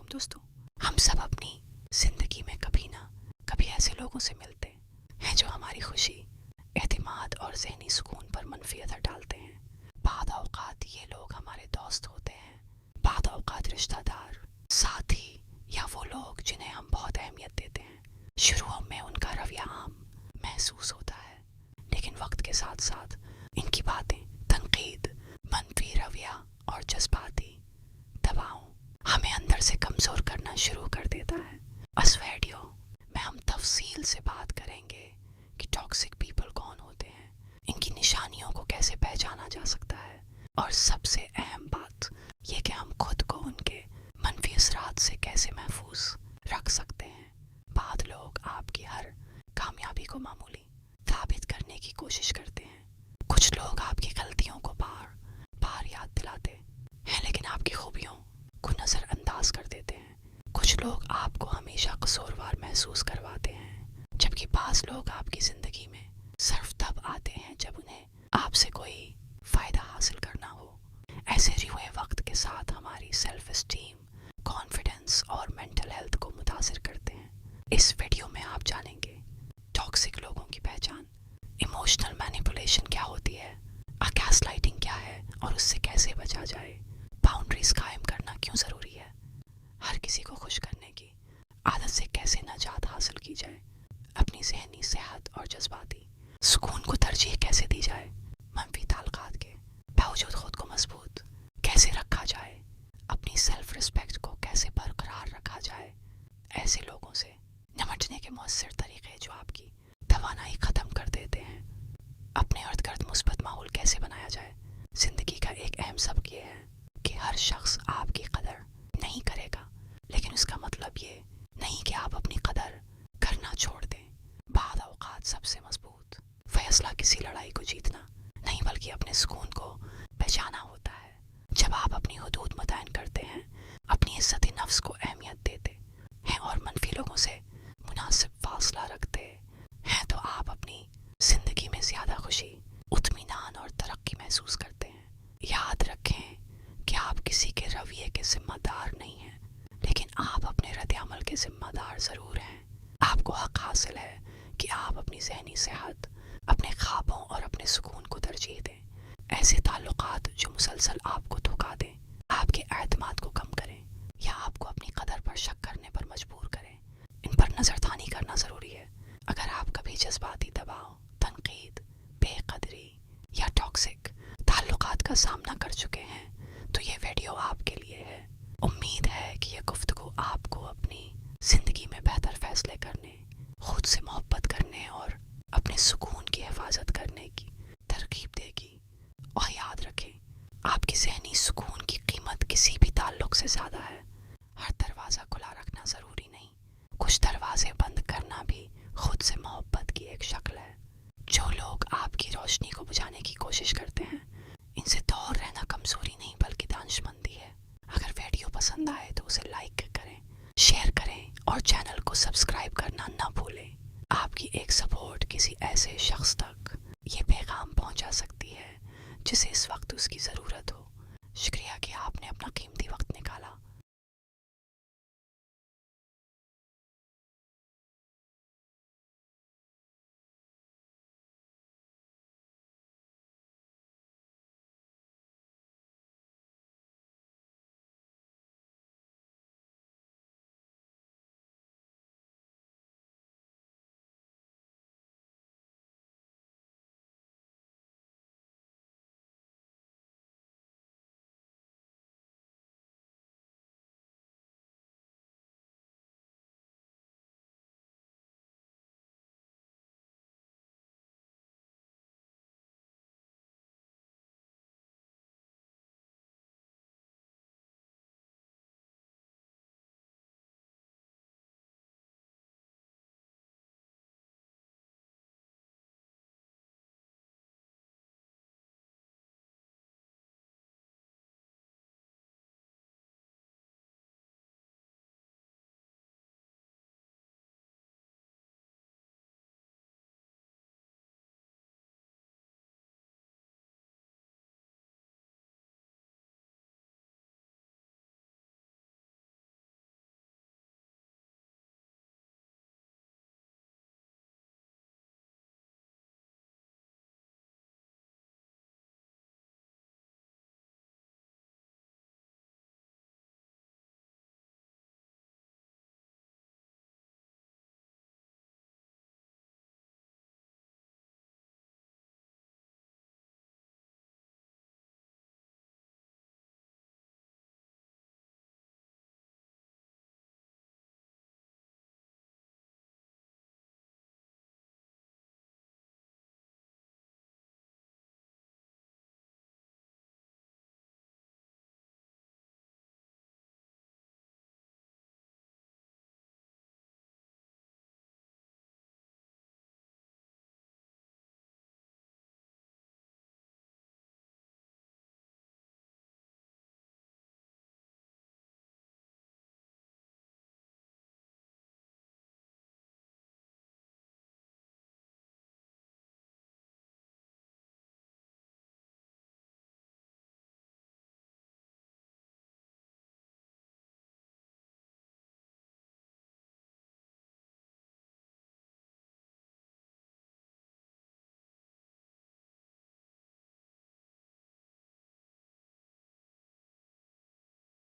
दोस्तों, हम सब अपनी जिंदगी में कभी ना कभी ऐसे लोगों से मिलते हैं जो हमारी खुशी, एतमाद और ज़हनी सुकून पर मनफी असर डालते हैं। बाद औक़ात ये लोग हमारे दोस्त होते हैं, बाद औक़ात रिश्तेदार, साथी या वो लोग जिन्हें हम बहुत अहमियत देते हैं। शुरू में उनका रवैया आम महसूस होता है, लेकिन वक्त के साथ साथ इनकी बातें, तनकीद, मनफी रवैया और जज्बाती दबाव हमें अंदर से कमज़ोर करना शुरू कर देता है। इस वीडियो में हम तफसील से बात करेंगे कि टॉक्सिक पीपल कौन होते हैं, इनकी निशानियों को कैसे पहचाना जा सकता है, और सबसे अहम बात ये कि हम खुद को उनके मनफी असरात से कैसे महफूज रख सकते हैं। बाद लोग आपकी हर कामयाबी को मामूली साबित करने की कोशिश करते हैं। कुछ लोग आपकी गलतियों को बार बार याद दिलाते हैं, लेकिन आपकी खूबियों को नज़रअंदाज कर देते हैं। कुछ लोग आपको हमेशा कसूरवार महसूस करवाते हैं, जबकि बाज़ लोग आपकी ज़िंदगी में सिर्फ तब आते हैं जब उन्हें आपसे कोई फ़ायदा हासिल करना हो। ऐसे हुए वक्त के साथ हमारी सेल्फ इस्टीम, कॉन्फिडेंस और मेंटल हेल्थ को मुतासिर करते हैं। इस वीडियो में आप जानेंगे टॉक्सिक लोगों की पहचान, इमोशनल मैनिपुलेशन क्या होती है, गैसलाइटिंग क्या है और उससे कैसे बचा जाए, बाउंड्रीज कायम करना क्यों ज़रूरी है, हर किसी को खुश करने की आदत से कैसे निजात हासिल की जाए, अपनी ज़हनी सेहत और जज्बाती सुकून को तरजीह कैसे दी जाए, मनफी ताल्लुकात के बावजूद खुद को मजबूत कैसे रखा जाए, अपनी सेल्फ रिस्पेक्ट को कैसे बरकरार रखा जाए। ऐसे लोगों से निपटने के मौसर तरीके जो आपकी तवानाई ख़त्म कर देते हैं। अपने इर्द गिर्द मुस्बत माहौल कैसे बनाया जाए। ज़िंदगी का एक अहम सबक ये है कि हर शख्स आपकी कदर नहीं करेगा, लेकिन उसका मतलब ये नहीं कि आप अपनी कदर करना छोड़ दें। बाद औक़ात सबसे मजबूत फैसला किसी लड़ाई को जीतना नहीं, बल्कि अपने सुकून को पहचाना होता है। जब आप अपनी हुदूद मुतय्यन करते हैं, अपनी इज़्ज़त नफ्स को अहमियत देते हैं और मनफी लोगों से मुनासिब फासला रखते हैं, तो आप अपनी ज़िंदगी में ज़्यादा खुशी, इत्मीनान और तरक्की महसूस करते हैं। याद रखें कि आप किसी के रवैये के ज़िम्मेदार नहीं हैं, लेकिन आप अपने रद्द-ए-अमल के ज़िम्मेदार ज़रूर हैं। आपको हक़ हासिल है कि आप अपनी ज़हनी सेहत, अपने ख्वाबों और अपने सुकून को तरजीह दें। ऐसे ताल्लुकात जो मुसलसल आपको धोखा दें, आपके एतमाद को कम करें या आपको अपनी कदर पर शक करने पर मजबूर करें, इन पर नज़रसानी करना ज़रूरी है। अगर आप कभी जज्बाती दबाव, तनकीद, बेकदरी या टॉक्सिक ताल्लुकात का सामना कर चुके हैं, तो ये वीडियो आपके लिए है। उम्मीद है कि यह गुफ्तगू आपको अपनी ज़िंदगी में बेहतर फ़ैसले करने, खुद से मोहब्बत करने और अपने सुकून की हिफाजत करने की तरकीब देगी। और याद रखें, आपकी ज़हनी सुकून की कीमत किसी भी ताल्लुक से ज़्यादा है। हर दरवाज़ा खुला रखना ज़रूरी नहीं, कुछ दरवाजे बंद करना भी खुद से मोहब्बत की एक शक्ल है। जो लोग आपकी रोशनी को बुझाने की कोशिश करते हैं, इनसे दूर रहना कमज़ोरी नहीं बल्कि दानिशमंदी है। अगर वीडियो पसंद आए तो उसे लाइक करें, शेयर करें और चैनल को सब्सक्राइब करना ना भूलें। आपकी एक सपोर्ट किसी ऐसे शख्स तक ये पैगाम पहुंचा सकती है जिसे इस वक्त उसकी ज़रूरत हो। शुक्रिया कि आपने अपना कीमती वक्त निकाला।